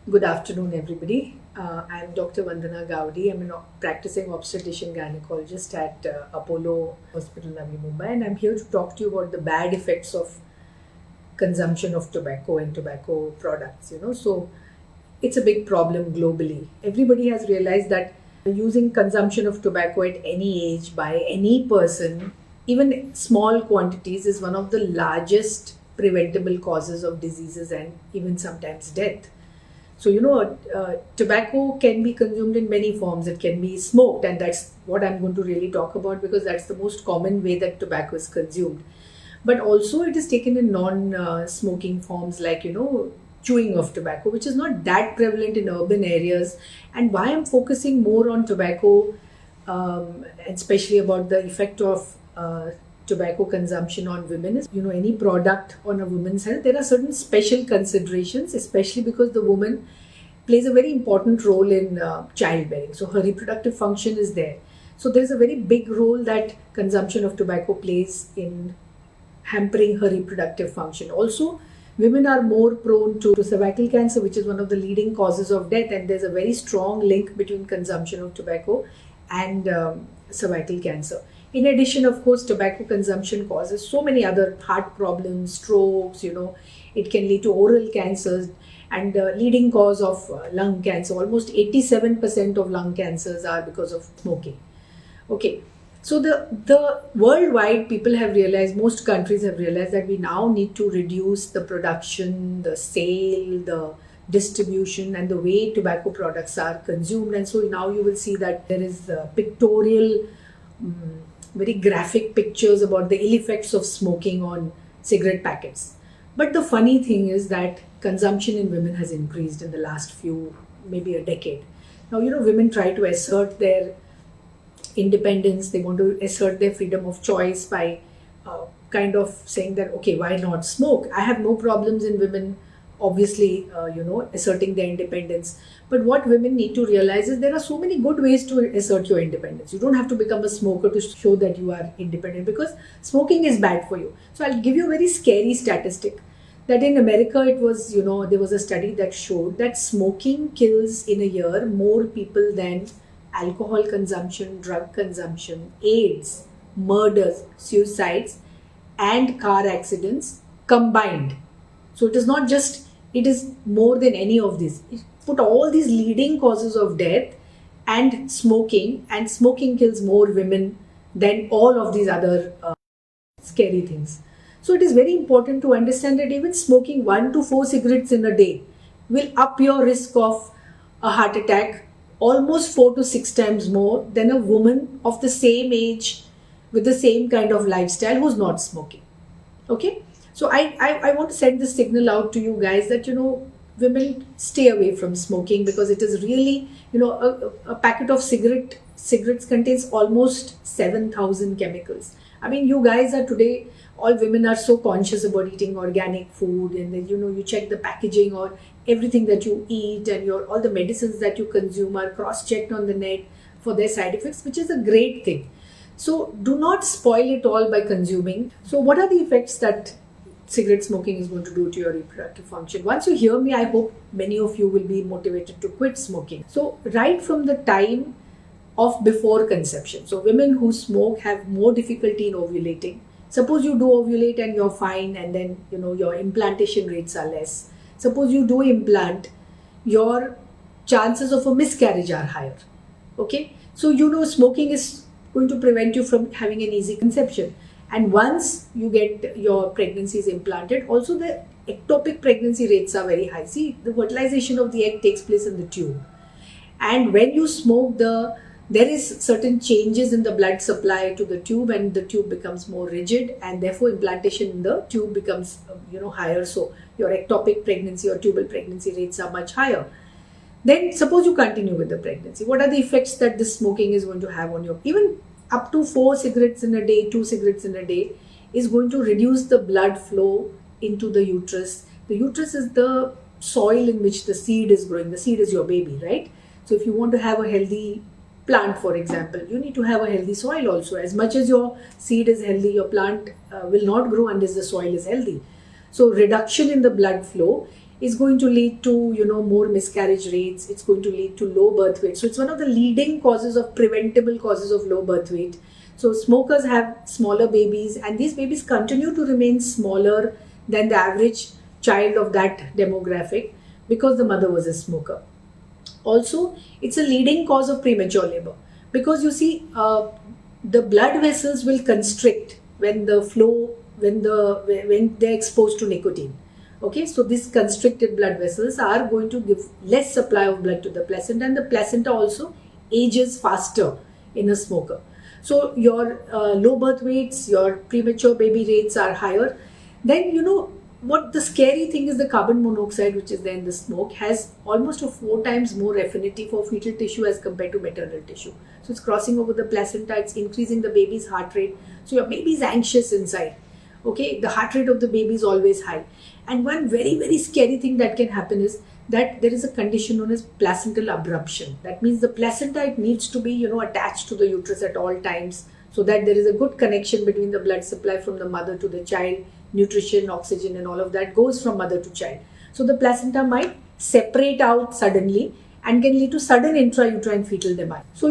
Good afternoon, everybody. I'm Dr. Vandana Gowdy. I'm a practicing obstetrician gynecologist at Apollo Hospital, Navi Mumbai, and I'm here to talk to you about the bad effects of consumption of tobacco and tobacco products. So it's a big problem globally. Everybody has realized that using consumption of tobacco at any age by any person, even small quantities, is one of the largest preventable causes of diseases and even sometimes death. So, tobacco can be consumed in many forms. It can be smoked, and that's what I'm going to really talk about because that's the most common way that tobacco is consumed. But also, it is taken in non smoking forms like, chewing of tobacco, which is not that prevalent in urban areas. And why I'm focusing more on tobacco, especially about the effect of tobacco consumption on women is, any product on a woman's health, there are certain special considerations, especially because the woman plays a very important role in childbearing. So her reproductive function is there. So there's a very big role that consumption of tobacco plays in hampering her reproductive function. Also, women are more prone to cervical cancer, which is one of the leading causes of death, and there's a very strong link between consumption of tobacco and cervical cancer. In addition, of course, tobacco consumption causes so many other heart problems, strokes, it can lead to oral cancers and leading cause of lung cancer. Almost 87% of lung cancers are because of smoking. Okay, so the worldwide people have realized, most countries have realized that we now need to reduce the production, the sale, the distribution, and the way tobacco products are consumed. And so now you will see that there is pictorial, very graphic pictures about the ill effects of smoking on cigarette packets. But the funny thing is that consumption in women has increased in the last few, maybe a decade. Now, women try to assert their independence, they want to assert their freedom of choice by kind of saying that, okay, why not smoke? I have no problems in women, obviously, asserting their independence. But what women need to realize is there are so many good ways to assert your independence. You don't have to become a smoker to show that you are independent because smoking is bad for you. So I'll give you a very scary statistic that in America, it was, there was a study that showed that smoking kills in a year more people than alcohol consumption, drug consumption, AIDS, murders, suicides, and car accidents combined. So it is not just, it is more than any of these. It put all these leading causes of death and smoking kills more women than all of these other scary things. So it is very important to understand that even smoking 1 to 4 cigarettes in a day will up your risk of a heart attack almost 4 to 6 times more than a woman of the same age with the same kind of lifestyle who's not smoking. Okay? So I want to send this signal out to you guys that, women stay away from smoking because it is really, a packet of cigarettes contains almost 7,000 chemicals. I mean, you guys are today, all women are so conscious about eating organic food, and then, you check the packaging or everything that you eat, and all the medicines that you consume are cross-checked on the net for their side effects, which is a great thing. So do not spoil it all by consuming. So what are the effects that cigarette smoking is going to do to your reproductive function? Once you hear me, I hope many of you will be motivated to quit smoking. So right from the time of before conception, so women who smoke have more difficulty in ovulating. Suppose you do ovulate and you're fine, and then your implantation rates are less. Suppose you do implant, your chances of a miscarriage are higher. Okay, so smoking is going to prevent you from having an easy conception. And once you get your pregnancies implanted, also the ectopic pregnancy rates are very high. See, the fertilization of the egg takes place in the tube. And when you smoke, there is certain changes in the blood supply to the tube, and the tube becomes more rigid, and therefore implantation in the tube becomes higher. So your ectopic pregnancy or tubal pregnancy rates are much higher. Then suppose you continue with the pregnancy. What are the effects that this smoking is going to have on your, even up to 4 cigarettes in a day, 2 cigarettes in a day is going to reduce the blood flow into the uterus. The uterus is the soil in which the seed is growing. The seed is your baby, right? So if you want to have a healthy plant, for example, you need to have a healthy soil also. As much as your seed is healthy, your plant will not grow unless the soil is healthy. So reduction in the blood flow is going to lead to, more miscarriage rates. It's going to lead to low birth weight. So it's one of the leading causes of preventable causes of low birth weight. So smokers have smaller babies, and these babies continue to remain smaller than the average child of that demographic because the mother was a smoker. Also, it's a leading cause of premature labor because you see, the blood vessels will constrict when they're exposed to nicotine. Okay, so these constricted blood vessels are going to give less supply of blood to the placenta, and the placenta also ages faster in a smoker. So your low birth weights, your premature baby rates are higher. Then what the scary thing is, the carbon monoxide which is there in the smoke has almost a 4 times more affinity for fetal tissue as compared to maternal tissue. So it's crossing over the placenta, it's increasing the baby's heart rate. So your baby is anxious inside. Okay, the heart rate of the baby is always high. And one very, very scary thing that can happen is that there is a condition known as placental abruption. That means the placenta, it needs to be, attached to the uterus at all times so that there is a good connection between the blood supply from the mother to the child, nutrition, oxygen, and all of that goes from mother to child. So the placenta might separate out suddenly and can lead to sudden intrauterine fetal demise. So,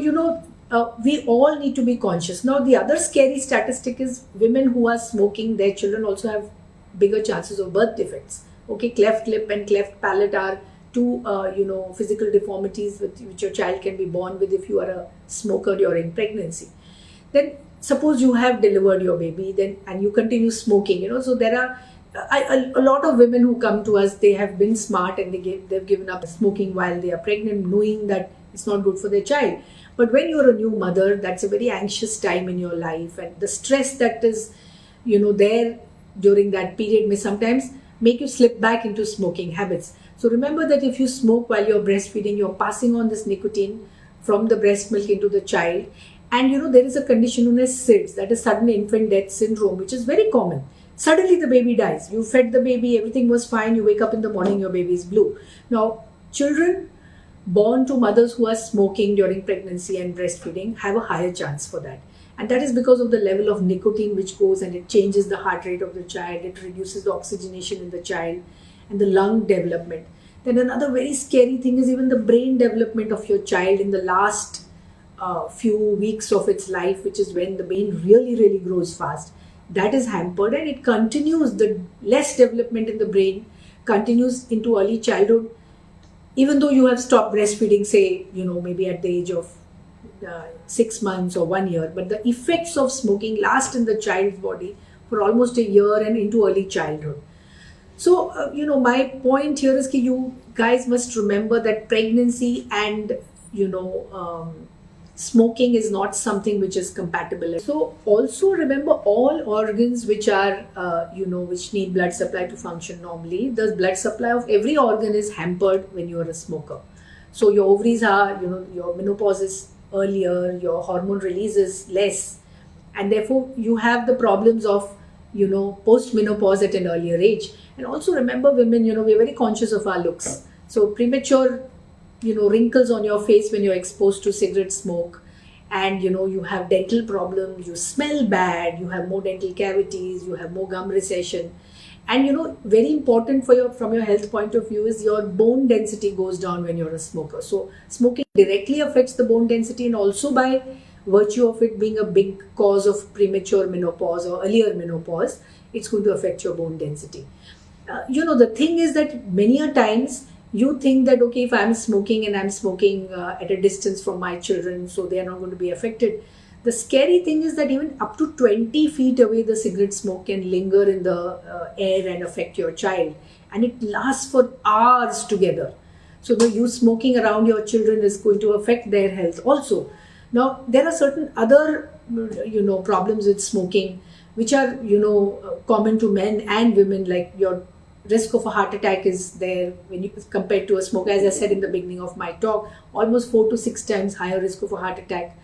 we all need to be conscious. Now, the other scary statistic is women who are smoking, their children also have bigger chances of birth defects. Okay, cleft lip and cleft palate are two, physical deformities which your child can be born with if you are a smoker during pregnancy. Then suppose you have delivered your baby and you continue smoking, so there are a lot of women who come to us, they have been smart and they've given up smoking while they are pregnant, knowing that it's not good for their child. But when you're a new mother, that's a very anxious time in your life, and the stress that is, there during that period may sometimes make you slip back into smoking habits. So remember that if you smoke while you're breastfeeding, you're passing on this nicotine from the breast milk into the child. And there is a condition known as SIDS, that is sudden infant death syndrome, which is very common. Suddenly the baby dies. You fed the baby, everything was fine. You wake up in the morning, your baby is blue. Now, children born to mothers who are smoking during pregnancy and breastfeeding have a higher chance for that. And that is because of the level of nicotine which goes and it changes the heart rate of the child, it reduces the oxygenation in the child and the lung development. Then another very scary thing is even the brain development of your child in the last few weeks of its life, which is when the brain really, really grows fast. That is hampered and it continues, the less development in the brain continues into early childhood. Even though you have stopped breastfeeding, say, maybe at the age of 6 months or 1 year, but the effects of smoking last in the child's body for almost a year and into early childhood. So, my point here is that you guys must remember that pregnancy and, smoking is not something which is compatible. So also remember all organs which are, which need blood supply to function normally, the blood supply of every organ is hampered when you are a smoker. So your ovaries are, your menopause is earlier, your hormone release is less, and therefore you have the problems of, post-menopause at an earlier age. And also remember women, we're very conscious of our looks. So premature wrinkles on your face when you're exposed to cigarette smoke, and you have dental problems, you smell bad, you have more dental cavities, you have more gum recession, and very important from your health point of view is your bone density goes down when you're a smoker. So smoking directly affects the bone density, and also by virtue of it being a big cause of premature menopause or earlier menopause, it's going to affect your bone density. The thing is that many a times you think that, okay, if I'm smoking and I'm smoking at a distance from my children, so they are not going to be affected. The scary thing is that even up to 20 feet away, the cigarette smoke can linger in the air and affect your child. And it lasts for hours together. So you smoking around your children is going to affect their health also. Now, there are certain other, problems with smoking, which are, common to men and women, like your risk of a heart attack is there when you compared to a smoker. As I said in the beginning of my talk, almost 4 to 6 times higher risk of a heart attack.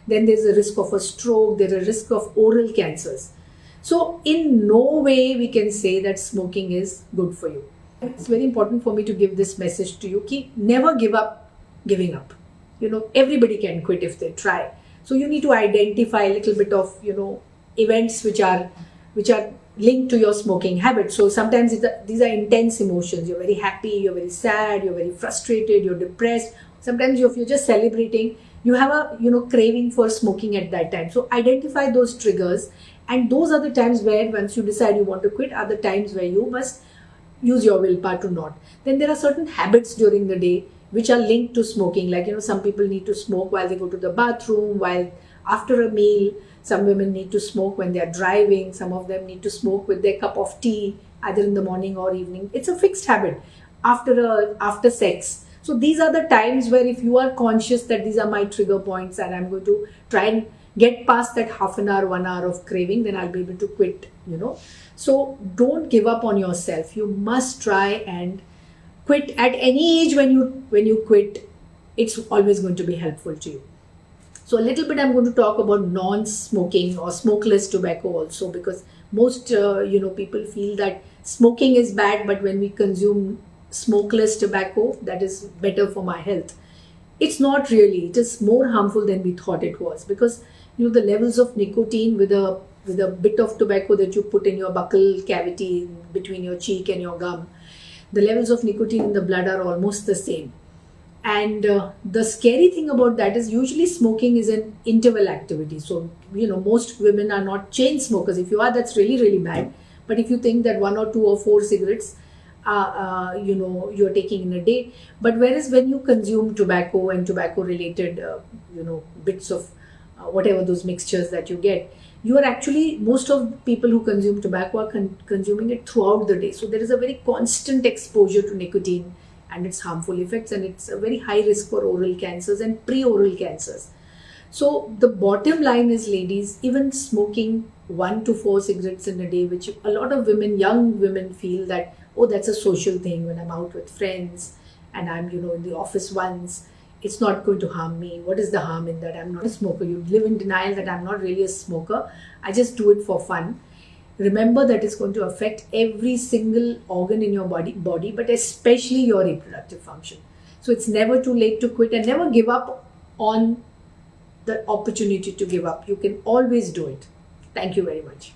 Then there's a risk of a stroke, there's a risk of oral cancers. So in no way we can say that smoking is good for you. It's very important for me to give this message to you, ki never give up giving up. Everybody can quit if they try. So you need to identify a little bit of, events which are linked to your smoking habit. So sometimes these are intense emotions. You're very happy, you're very sad, you're very frustrated, you're depressed. Sometimes if you're just celebrating, you have a craving for smoking at that time. So identify those triggers, and those are the times where, once you decide you want to quit, are the times where you must use your willpower to not. Then there are certain habits during the day which are linked to smoking. Like, some people need to smoke while they go to the bathroom, while after a meal. Some women need to smoke when they are driving. Some of them need to smoke with their cup of tea, either in the morning or evening. It's a fixed habit. After sex. So these are the times where, if you are conscious that these are my trigger points and I'm going to try and get past that half an hour, 1 hour of craving, then I'll be able to quit, So don't give up on yourself. You must try and quit at any age. When you quit, it's always going to be helpful to you. So a little bit I'm going to talk about non-smoking or smokeless tobacco also, because most people feel that smoking is bad, but when we consume smokeless tobacco, that is better for my health. It's not really. It is more harmful than we thought it was, because the levels of nicotine with a bit of tobacco that you put in your buccal cavity between your cheek and your gum, the levels of nicotine in the blood are almost the same. And the scary thing about that is, usually smoking is an interval activity. So, most women are not chain smokers. If you are, that's really, really bad. But if you think that 1 or 2 or 4 cigarettes, you're taking in a day. But whereas when you consume tobacco and tobacco related, bits of whatever those mixtures that you get, you are actually, most of people who consume tobacco are consuming it throughout the day. So there is a very constant exposure to nicotine and its harmful effects, and it's a very high risk for oral cancers and pre-oral cancers. So the bottom line is, ladies, even smoking 1 to 4 cigarettes in a day, which a lot of women, young women, feel that, oh, that's a social thing. When I'm out with friends and I'm, in the office once, it's not going to harm me. What is the harm in that? I'm not a smoker. You live in denial that I'm not really a smoker. I just do it for fun. Remember that it's going to affect every single organ in your body, but especially your reproductive function. So it's never too late to quit, and never give up on the opportunity to give up. You can always do it. Thank you very much.